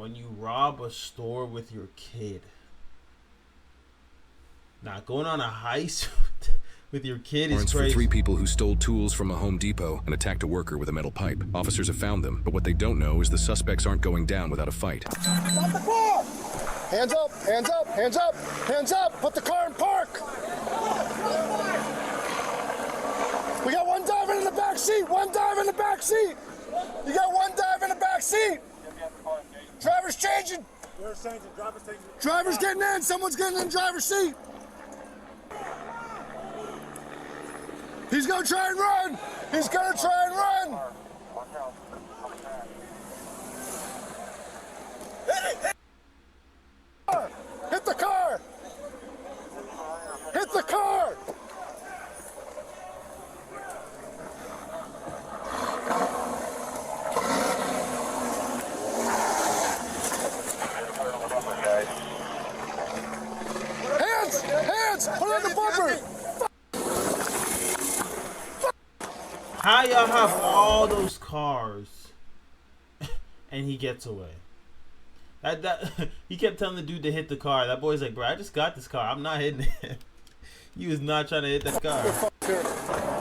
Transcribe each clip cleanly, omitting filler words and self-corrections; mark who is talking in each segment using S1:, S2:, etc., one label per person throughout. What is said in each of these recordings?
S1: when you rob a store with your kid. Now, going on a heist with your kid is crazy.
S2: For 3 people who stole tools from a Home Depot and attacked a worker with a metal pipe. Officers have found them, but what they don't know is the suspects aren't going down without a fight.
S3: Stop the car! Hands up, hands up, hands up, hands up! Put the car in park! We got one diving in the back seat! One dive in the back seat! You got one dive in the back seat! Driver's changing! Driver's getting in! Someone's getting in the driver's seat! He's gonna try and run! He's gonna try and run! Hit the car! Hit the car! Hands! Hands! Put on the bumper!
S1: How y'all have all those cars and he gets away? That he kept telling the dude to hit the car. That boy's like, bro, I just got this car. I'm not hitting it. He was not trying to hit that car.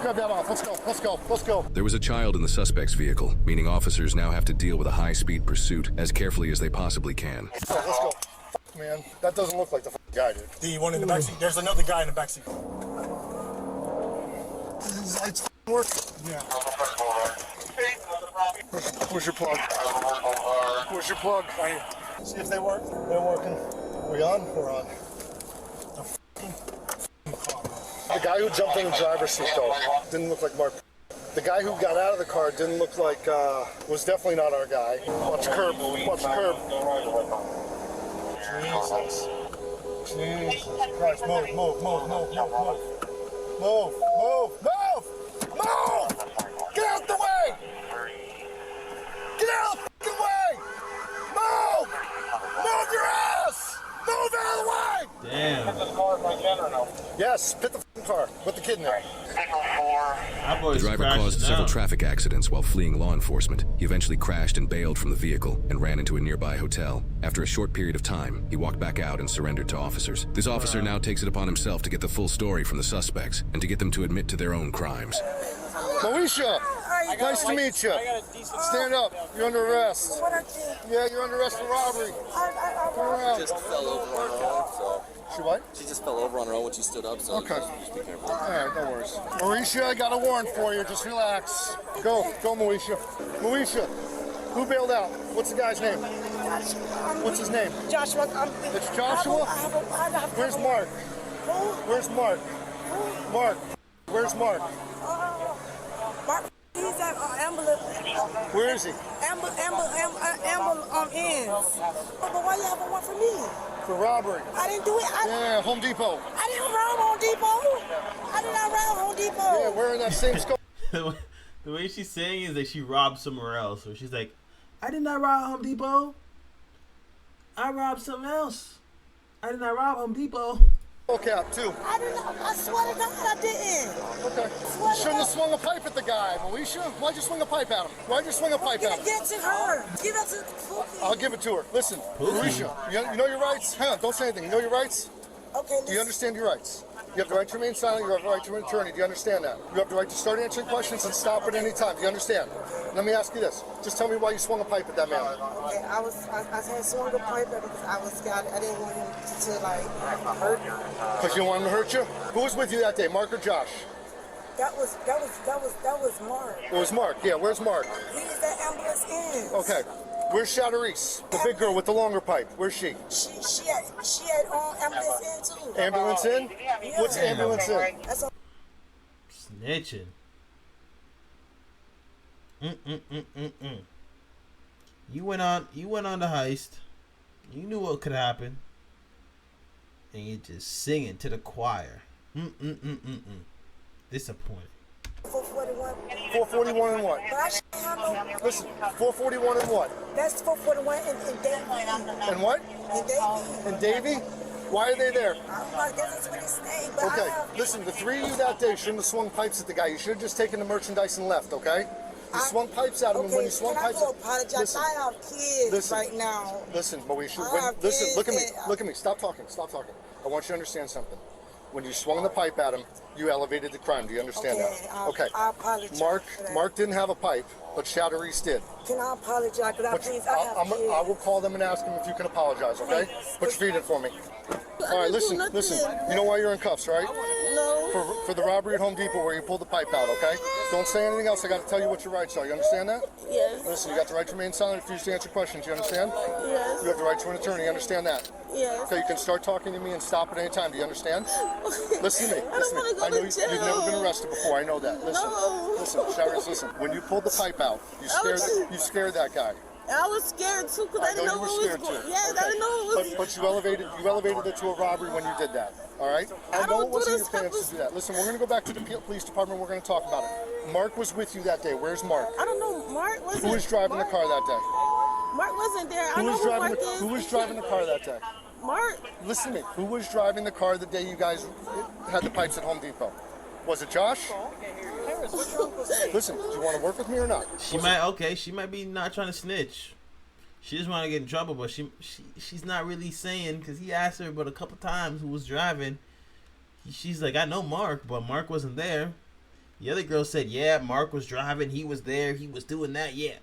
S3: Grab that off. Let's go. Let's go. Let's go.
S2: There was a child in the suspect's vehicle, meaning officers now have to deal with a high-speed pursuit as carefully as they possibly can.
S3: Let's go. Man, that doesn't look like the guy, dude.
S4: The one in the backseat. There's another guy in the backseat.
S3: It's work. Yeah. Where's your plug? Where's your plug?
S4: Right here. See if they work.
S3: They're working. We on? We're on. The guy who jumped in the driver's seat, though, didn't look like Mark. The guy who got out of the car didn't look like, was definitely not our guy. Watch the curb. Watch the curb. Jesus. Jesus Christ. Move, move, move, move, move, move. Move, move, move! Move! Get out the way! Get out of the way! Move! Move your ass! Move out of the way!
S1: Damn.
S3: Yes, pit the car. Put the kid in there.
S2: The driver caused several traffic accidents while fleeing law enforcement. He eventually crashed and bailed from the vehicle and ran into a nearby hotel. After a short period of time, he walked back out and surrendered to officers. This officer now takes it upon himself to get the full story from the suspects and to get them to admit to their own crimes.
S3: Moesha, nice to meet you. Stand up. You're under arrest. Yeah, you're under arrest for robbery. Turn around.
S5: Just fell over on her own, so.
S3: She what?
S5: She just fell over on her own when she stood up, so
S3: okay.
S5: Just be careful.
S3: All right, no worries. Moesha, I got a warrant for you. Just relax. Go, Moesha. Moesha, who bailed out? What's the guy's name? What's his name?
S6: Joshua.
S3: It's Joshua? Where's Mark? Where's Mark? Mark. Where's Mark?
S6: Mark, he's at ambulance.
S3: Where is he?
S6: Ambulance ends. But why you have a warrant for me?
S3: For robbery.
S6: I didn't do it.
S3: Yeah, Home Depot.
S6: I didn't rob Home Depot. I did not rob Home Depot.
S3: Yeah, we're in that same scope.
S1: The way she's saying is that she robbed somewhere else. So she's like, I did not rob Home Depot. I robbed something else. I did not rob Home Depot.
S3: Cap too.
S6: I didn't. I swear to God, I didn't.
S3: Okay. You shouldn't have swung a pipe at the guy, Moesha. Why'd you swing a pipe at him? Why'd you swing a pipe at him?
S6: Give it to her. Give it to Pookie.
S3: I'll give it to her. Listen, Moesha, you know your rights? Hang on, don't say anything. You know your rights?
S6: Okay.
S3: Do you understand your rights? You have the right to remain silent. You have the right to an attorney. Do you understand that? You have the right to start answering questions and stop at any time. Do you understand? Let me ask you this. Just tell me why you swung a pipe at that man.
S6: Okay, I had swung a pipe at him because I was scared. I didn't want him to like hurt me.
S3: Because you want him to hurt you? Who was with you that day, Mark or Josh?
S6: That was Mark.
S3: It was Mark. Yeah, where's Mark?
S6: He was at ambulance ends.
S3: Okay. Where's Shadarice? The big girl with the longer pipe. Where's she?
S6: She had ambulance in too.
S3: Ambulance in?
S6: Yeah.
S3: What's ambulance in?
S6: That's
S1: Snitching. You went on the heist. You knew what could happen. And you're just singing to the choir. Disappointed.
S6: 441.
S3: 441 and what?
S6: But I shouldn't have no.
S3: Listen, 441 and what?
S6: That's 441 in Davie.
S3: And what?
S6: In Davie.
S3: And Davie? Why are they there?
S6: That's what it's saying. But
S3: Okay, listen, the three of you that day shouldn't have swung pipes at the guy. You should have just taken the merchandise and left, okay? You swung pipes at him, and when you swung pipes at him...
S6: Apologize. I have kids right now.
S3: Listen, Moesha, look at me. Look at me. Stop talking. Stop talking. I want you to understand something. When you swung the pipe at him, you elevated the crime. Do you understand that? Okay.
S6: I apologize.
S3: Mark didn't have a pipe, but Chatterise did.
S6: Can I apologize?
S3: I will call them and ask them if you can apologize, okay? Put your feet in for me. All right, listen. You know why you're in cuffs, right?
S6: No.
S3: For the robbery at Home Depot where you pulled the pipe out, okay? Don't say anything else. I got to tell you what your rights are. You understand that?
S6: Yes.
S3: Listen, you got the right to remain silent, refuse to answer questions. You understand?
S6: Yes.
S3: You have the right to an attorney. You understand that?
S6: Yes.
S3: Okay, you can start talking to me and stop at any time. Do you understand? Listen to me. Listen to me. I know you've never been arrested before. I know that. Listen, Chatterise, listen. When you pulled the pipe out, you scared that guy.
S6: I was scared too because I didn't know what was going on. Yes, I didn't know what was.
S3: But you elevated it to a robbery when you did that. All right? I know it wasn't your plans to do that. Listen, we're going to go back to the police department. We're going to talk about it. Mark was with you that day. Where's Mark?
S6: I don't know. Mark wasn't.
S3: Who was driving the car that day?
S6: Mark wasn't there.
S3: Who was driving the car that day?
S6: Mark.
S3: Listen to me. Who was driving the car the day you guys had the pipes at Home Depot? Was it Josh? Listen, do you want to work with me or not?
S1: She might be not trying to snitch. She just want to get in trouble, but she's not really saying, because he asked her about a couple times who was driving. She's like, I know Mark, but Mark wasn't there. The other girl said, yeah, Mark was driving, he was there, he was doing that, yeah.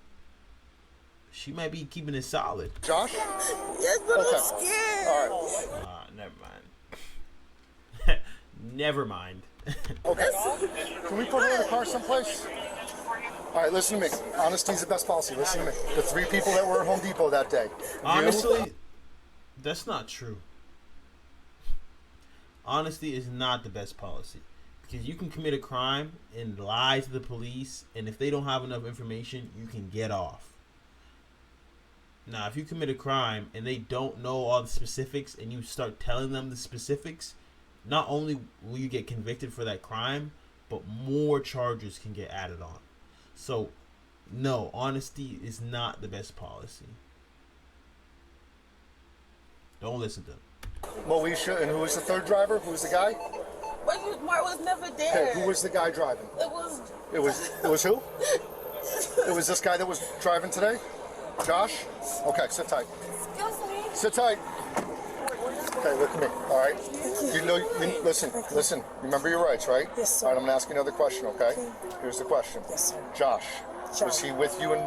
S1: She might be keeping it solid.
S3: Josh?
S6: Yes, but I'm scared.
S3: All right.
S1: Never mind. Never mind.
S3: Okay. Can we put her in a car someplace? All right, listen to me. Honesty's the best policy. Listen to me. The 3 people that were at Home Depot that day.
S1: Honestly, that's not true. Honesty is not the best policy. Because you can commit a crime and lie to the police, and if they don't have enough information, you can get off. Now, if you commit a crime and they don't know all the specifics and you start telling them the specifics, not only will you get convicted for that crime, but more charges can get added on. So, no, honesty is not the best policy. Don't listen to them.
S3: Moesha, and who was the 3rd driver? Who was the guy?
S6: Mark was never there.
S3: Okay, who was the guy driving? It was who? It was this guy that was driving today? Josh? Okay, sit tight.
S6: Excuse me.
S3: Sit tight. Okay, look at me. All right. Listen. Remember your rights, right?
S6: Yes, sir.
S3: All right, I'm gonna ask you another question, okay? Here's the question.
S6: Yes, sir.
S3: Josh. Was he with you in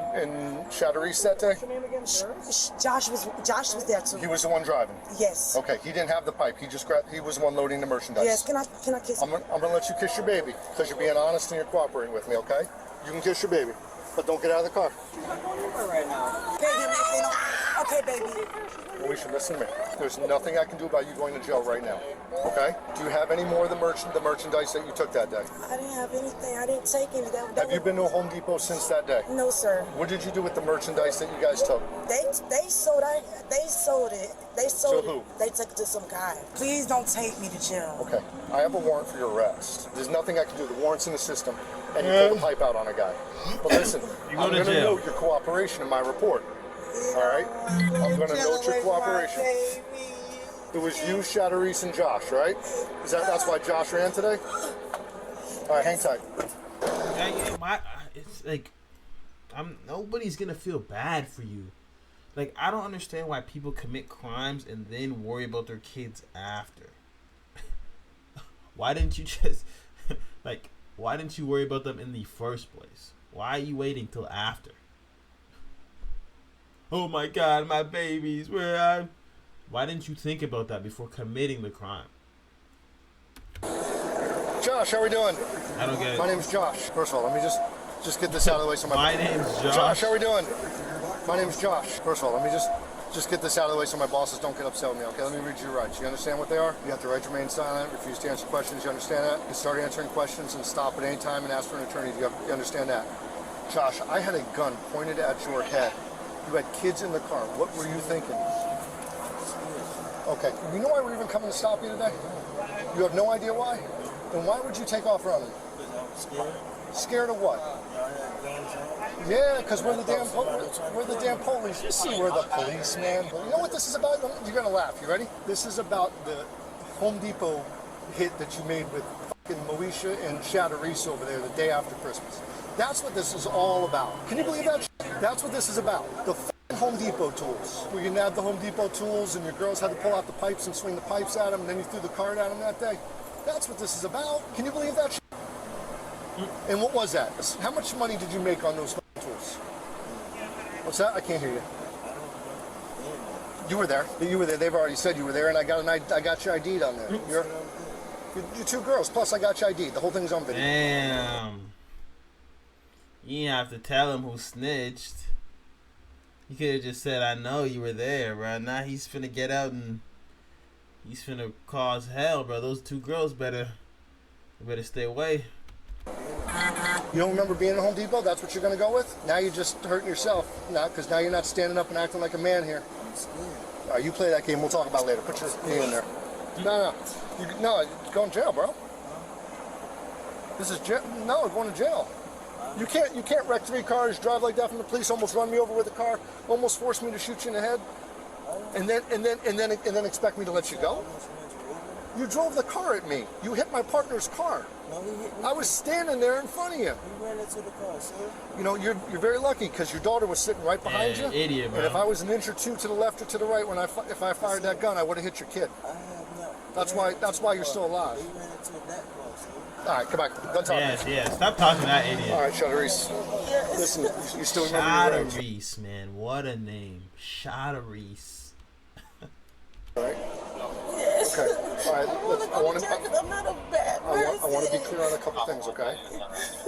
S3: Chatterise that day?
S6: Josh was there too.
S3: He was the one driving?
S6: Yes.
S3: Okay, he didn't have the pipe. He was the one loading the merchandise.
S6: Yes, can I kiss
S3: I'm gonna let you kiss your baby because you're being honest and you're cooperating with me, okay? You can kiss your baby, but don't get out of the car.
S6: right now. Okay, baby.
S3: Moesha, listen to me. There's nothing I can do about you going to jail right now. Okay? Do you have any more of the merchandise that you took that day?
S6: I didn't have anything. I didn't take any.
S3: Have you been to a Home Depot since that day?
S6: No, sir.
S3: What did you do with the merchandise that you guys took?
S6: They sold it. They sold it.
S3: Who?
S6: They took it to some guy. Please don't take me to jail.
S3: Okay. I have a warrant for your arrest. There's nothing I can do. The warrant's in the system, and you pulled the pipe out on a guy. But listen, I'm going to note your cooperation in my report. All right? I'm going to note your cooperation. It was you, Chatterise, and Josh, right? That's why Josh ran today? All right, hang tight.
S1: It's like, nobody's going to feel bad for you. Like, I don't understand why people commit crimes and then worry about their kids after. Why didn't you just, why didn't you worry about them in the first place? Why are you waiting till after? Oh my God, my babies, Why didn't you think about that before committing the crime?
S3: Josh, how are we doing?
S1: I don't get it.
S3: My name's Josh. First of all, let me just get this out of the way.
S1: My name's Josh.
S3: Josh, how are we doing? My name's Josh. First of all, let me just get this out of the way so my bosses don't get upset with me, okay? Let me read you your rights. You understand what they are? You have the right to remain silent, refuse to answer questions. You understand that? You can start answering questions and stop at any time and ask for an attorney. You understand that? Josh, I had a gun pointed at your head. You had kids in the car. What were you thinking? Okay. You know why we're even coming to stop you today? You have no idea why? Then why would you take off running?
S4: Scared?
S3: Scared of what? Yeah, because we're the damn police. You see, we're the police, man. You know what this is about? You're going to laugh. You ready? This is about the Home Depot hit that you made with fucking Moesha and Chatterise over there the day after Christmas. That's what this is all about. Can you believe that? That's what this is about. The Home Depot tools. Where you nabbed the Home Depot tools and your girls had to pull out the pipes and swing the pipes at them, and then you threw the card at them that day. That's what this is about. Can you believe that? And what was that? How much money did you make on those tools? What's that? I can't hear you. You were there. You were there. They've already said you were there, and I got your ID on there. You're 2 girls, plus I got your ID. The whole thing's on video.
S1: Damn. You didn't have to tell him who snitched. You could have just said, I know you were there, bro. Now he's finna get out and he's finna cause hell, bro. Those 2 girls better stay away.
S3: You don't remember being at Home Depot? That's what you're gonna go with? Now you're just hurting yourself. Because now you're not standing up and acting like a man here. All right, you play that game. We'll talk about it later. Put your knee in there. No. You're going to jail, bro. This is jail. No, you're going to jail. You can't wreck 3 cars, drive like that from the police, almost run me over with a car, almost force me to shoot you in the head, and then expect me to let you go. You drove the car at me. You hit my partner's car.
S7: No, he hit me.
S3: I was standing there in front of you.
S7: He ran into the car, sir.
S3: You know, you're very lucky because your daughter was sitting right behind you.
S1: Idiot, bro.
S3: And if I was an inch or 2 to the left or to the right if I fired that gun, I would have hit your kid.
S7: I have not.
S3: That's why you're still alive.
S7: He ran into that car, sir.
S3: All right, come back. Don't talk.
S1: Yes. Stop talking to that idiot.
S3: All right, Shotteries. Listen, you still remember your age.
S1: Shotteries, man. What a name. Shotteries.
S3: All right.
S6: Yes.
S3: Okay. All right.
S6: I want to I'm not a bad person.
S3: I want to be clear on a couple things, okay?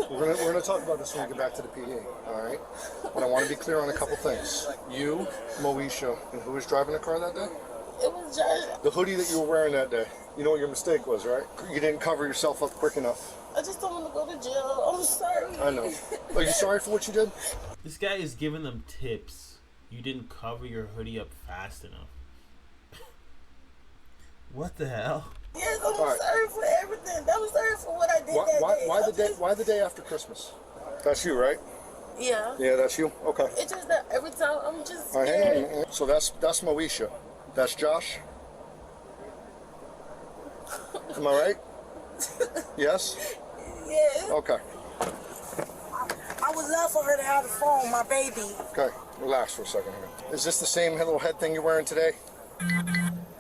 S3: We're gonna talk about this when we get back to the PD, all right? But I want to be clear on a couple things. You, Moesha, and who was driving the car that day?
S6: It was Josh.
S3: The hoodie that you were wearing that day. You know what your mistake was, right? You didn't cover yourself up quick enough.
S6: I just don't want to go to jail. I'm sorry.
S3: I know. Are you sorry for what you did?
S1: This guy is giving them tips. You didn't cover your hoodie up fast enough. What the hell?
S6: Yes, I'm sorry for everything. I'm sorry for what I did that day.
S3: Why the day after Christmas? That's you, right?
S6: Yeah.
S3: Yeah, that's you? Okay.
S6: It's just that every time I'm just
S3: All right,
S6: scared.
S3: hang on. So that's Moesha. That's Josh? Am I right? Yes?
S6: Yes.
S3: Okay.
S6: I would love for her to have the phone, my baby.
S3: Okay, relax for a second here. Is this the same little head thing you're wearing today?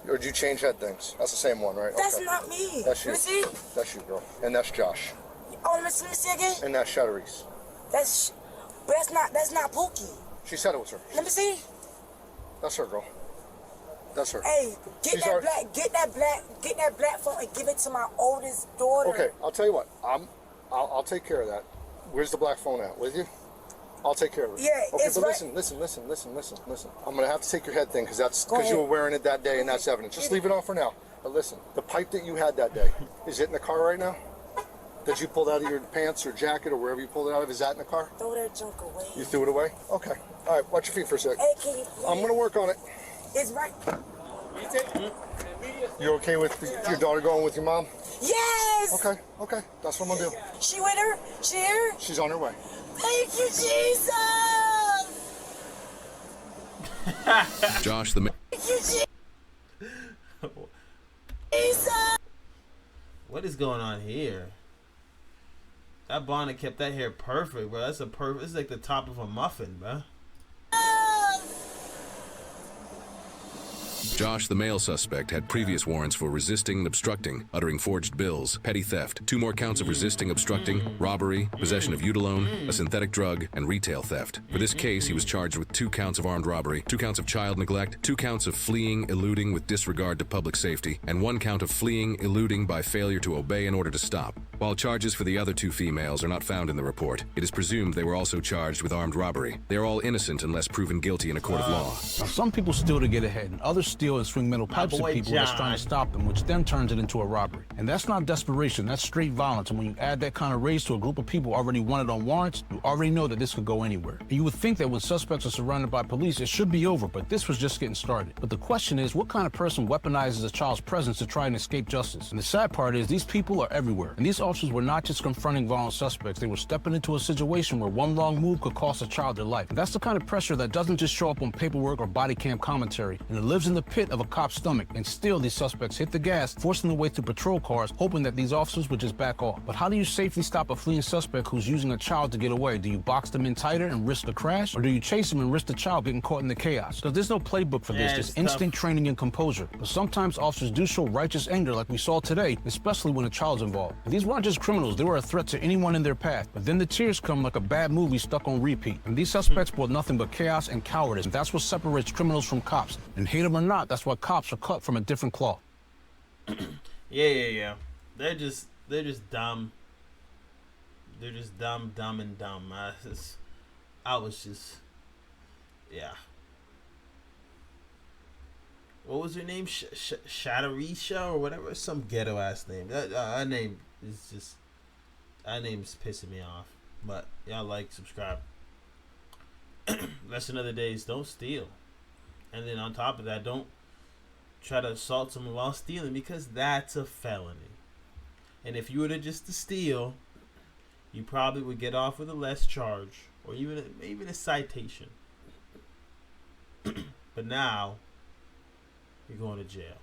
S3: Or did you change head things? That's the same one, right?
S6: That's
S3: okay.
S6: not me.
S3: That's you.
S6: Let me see.
S3: That's you, girl. And that's Josh.
S6: Oh, let me see again.
S3: And that's Shotteries.
S6: But that's not Pookie.
S3: She said it was her.
S6: Let me see.
S3: That's her, girl. That's her.
S6: Hey, get that black phone and give it to my oldest daughter.
S3: Okay, I'll tell you what. I'll take care of that. Where's the black phone at? With you? I'll take care of it.
S6: Yeah,
S3: okay,
S6: it's
S3: but
S6: right.
S3: listen. I'm gonna have to take your head thing because you were wearing it that day and that's evidence. Just leave it on for now. But listen, the pipe that you had that day, is it in the car right now? Did you pull it out of your pants or jacket or wherever you pulled it out of? Is that in the car?
S6: Throw that junk away.
S3: You threw it away? Okay. All right, watch your feet for a sec.
S6: Hey, can you please?
S3: I'm gonna work on it.
S6: It's right.
S3: You okay with your daughter going with your mom?
S6: Yes!
S3: Okay. That's what I'm gonna do.
S6: She with her? She here?
S3: She's on her way.
S6: Thank you, Jesus!
S2: Josh the
S6: Thank you, Jesus!
S1: What is going on here? That bonnet kept that hair perfect, bro. That's it's like the top of a muffin, bro.
S2: Josh, the male suspect, had previous warrants for resisting and obstructing, uttering forged bills, petty theft, 2 more counts of resisting, obstructing, robbery, possession of Utilone, a synthetic drug, and retail theft. For this case, he was charged with 2 counts of armed robbery, 2 counts of child neglect, 2 counts of fleeing, eluding with disregard to public safety, and 1 count of fleeing, eluding by failure to obey in order to stop. While charges for the other 2 females are not found in the report, it is presumed they were also charged with armed robbery. They are all innocent unless proven guilty in a court of law.
S8: Now, some people steal to get ahead, and others steal and swing metal pipes at people that's trying to stop them, which then turns it into a robbery. And that's not desperation, that's straight violence. And when you add that kind of rage to a group of people already wanted on warrants, you already know that this could go anywhere. And you would think that when suspects are surrounded by police, it should be over, but this was just getting started. But the question is, what kind of person weaponizes a child's presence to try and escape justice? And the sad part is, these people are everywhere. And these officers were not just confronting violent suspects, they were stepping into a situation where one wrong move could cost a child their life. And that's the kind of pressure that doesn't just show up on paperwork or body cam commentary, and it lives in the pit of a cop's stomach, and still these suspects hit the gas, forcing their way through patrol cars, hoping that these officers would just back off. But how do you safely stop a fleeing suspect who's using a child to get away? Do you box them in tighter and risk a crash? Or do you chase him and risk the child getting caught in the chaos? Because there's no playbook for this. There's instinct training and composure. But sometimes officers do show righteous anger like we saw today, especially when a child's involved. And these weren't just criminals. They were a threat to anyone in their path. But then the tears come like a bad movie stuck on repeat. And these suspects brought nothing but chaos and cowardice. And that's what separates criminals from cops. And hate them or not, that's why cops are cut from a different cloth.
S1: Yeah. They're just dumb. They're just dumb. I was just, yeah. What was her name? Shadarisha or whatever. Some ghetto ass name. Her name is just. That name's pissing me off. But y'all like, subscribe. Lesson of the day is don't steal. And then on top of that, don't try to assault someone while stealing, because that's a felony. And if you were to just to steal, you probably would get off with a less charge or even a citation. But now you're going to jail.